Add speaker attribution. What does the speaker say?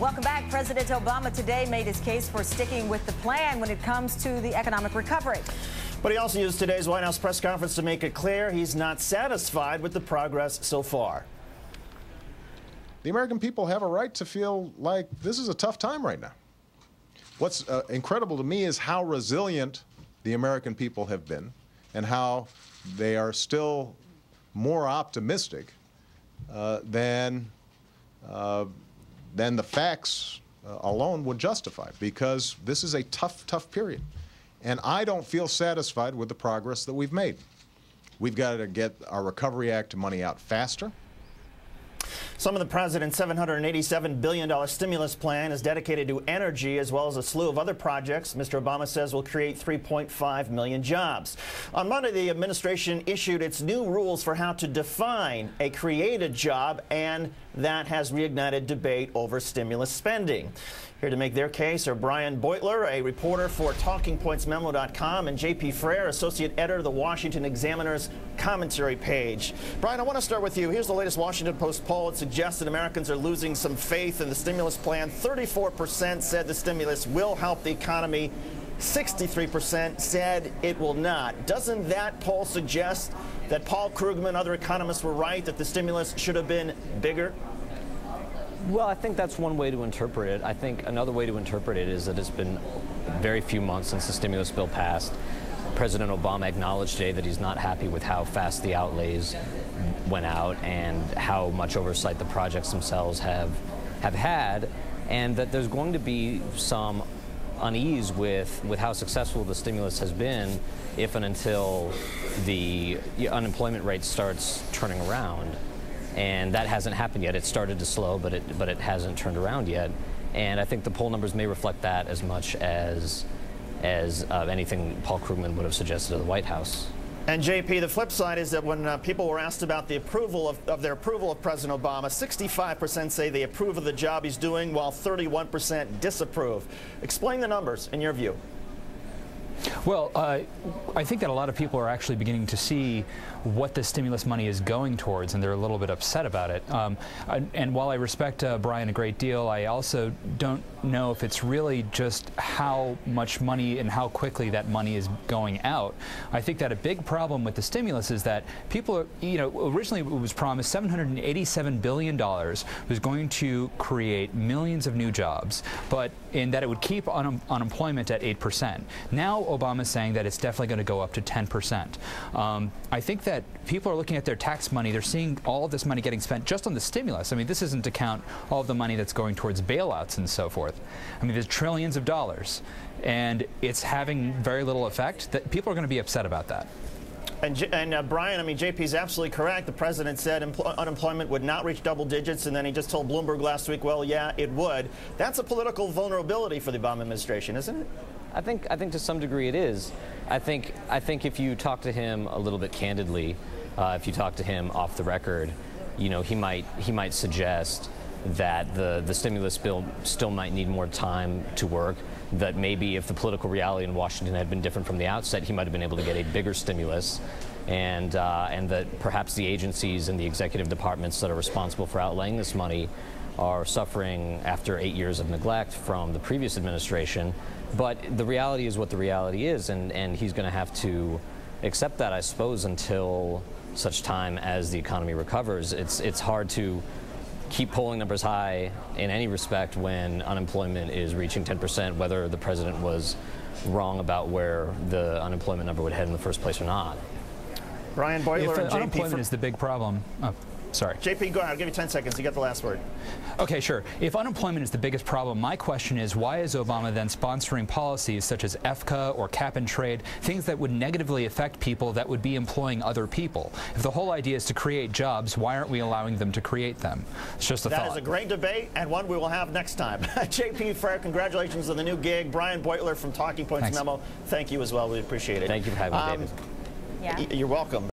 Speaker 1: Welcome back. President Obama today made his case for sticking with the plan when it comes to the economic recovery.
Speaker 2: But he also used today's White House press conference to make it clear he's not satisfied with the progress so far.
Speaker 3: The American people have a right to feel like this is a tough time right now. What's incredible to me is how resilient the American people have been and how they are still more optimistic than the facts alone would justify, because this is a tough period. And I don't feel satisfied with the progress that we've made. We've got to get our Recovery Act money out faster.
Speaker 2: Some of the president's $787 billion stimulus plan is dedicated to energy, as well as a slew of other projects Mr. Obama says will create 3.5 million jobs. On Monday, the administration issued its new rules for how to define a created job, and that has reignited debate over stimulus spending. Here to make their case are Brian Beutler, a reporter for TalkingPointsMemo.com, and J.P. Frere, associate editor of the Washington Examiner's commentary page. Brian, I want to start with you. Here's the latest Washington Post poll. It suggests that Americans are losing some faith in the stimulus plan. 34% said the stimulus will help the economy. 63% said it will not. Doesn't that poll suggest that Paul Krugman and other economists were right, that the stimulus should have been bigger?
Speaker 4: Well, I think that's one way to interpret it. I think another way to interpret it is that it's been very few months since the stimulus bill passed. President Obama acknowledged today that he's not happy with how fast the outlays went out and how much oversight the projects themselves have had, and that there's going to be some unease with how successful the stimulus has been if and until the unemployment rate starts turning around. And that hasn't happened yet. It started to slow, but it hasn't turned around yet. And I think the poll numbers may reflect that as much as anything Paul Krugman would have suggested to the White House.
Speaker 2: And JP, the flip side is that when people were asked about the approval of their approval of President Obama, 65% say they approve of the job he's doing, while 31% disapprove. Explain the numbers in your view.
Speaker 5: Well, I think that a lot of people are actually beginning to see what the stimulus money is going towards, and they're a little bit upset about it. And while I respect Brian a great deal, I also don't know if it's really just how much money and how quickly that money is going out. I think that a big problem with the stimulus is that people are, originally it was promised $787 billion was going to create millions of new jobs, but in that it would keep unemployment at 8%. Now Obama's saying that it's definitely going to go up to 10%. I think that people are looking at their tax money. They're seeing all of this money getting spent just on the stimulus. I mean, this isn't to count all of the money that's going towards bailouts and so forth. I mean, there's trillions of dollars, and it's having very little effect. That people are going to be upset about that.
Speaker 2: And Brian, I mean, JP's absolutely correct. The president said unemployment would not reach double digits, and then he just told Bloomberg last week, well, yeah, it would. That's a political vulnerability for the Obama administration, isn't it?
Speaker 4: I think to some degree it is. I think if you talk to him a little bit candidly, if you talk to him off the record, he might suggest that the stimulus bill still might need more time to work, that maybe if the political reality in Washington had been different from the outset, he might have been able to get a bigger stimulus, and that perhaps the agencies and the executive departments that are responsible for outlaying this money are suffering after 8 years of neglect from the previous administration. But the reality is what the reality is, and he's going to have to accept that, I suppose, until such time as the economy recovers. It's hard to keep polling numbers high in any respect when unemployment is reaching 10%, whether the president was wrong about where the unemployment number would head in the first place or not.
Speaker 2: Brian Beutler and JP.
Speaker 5: Unemployment is the big problem. Sorry.
Speaker 2: JP, go ahead. I'll give you 10 seconds. You get the last word.
Speaker 5: Okay, sure. If unemployment is the biggest problem, my question is, why is Obama then sponsoring policies such as EFCA or cap and trade, things that would negatively affect people that would be employing other people? If the whole idea is to create jobs, why aren't we allowing them to create them? It's just a thought.
Speaker 2: That is a great debate, and one we will have next time. JP Frere, congratulations on the new gig. Brian Beutler from Talking Points Memo, thank you as well. We appreciate it.
Speaker 4: Thank you for having me, David.
Speaker 1: Yeah.
Speaker 2: You're welcome.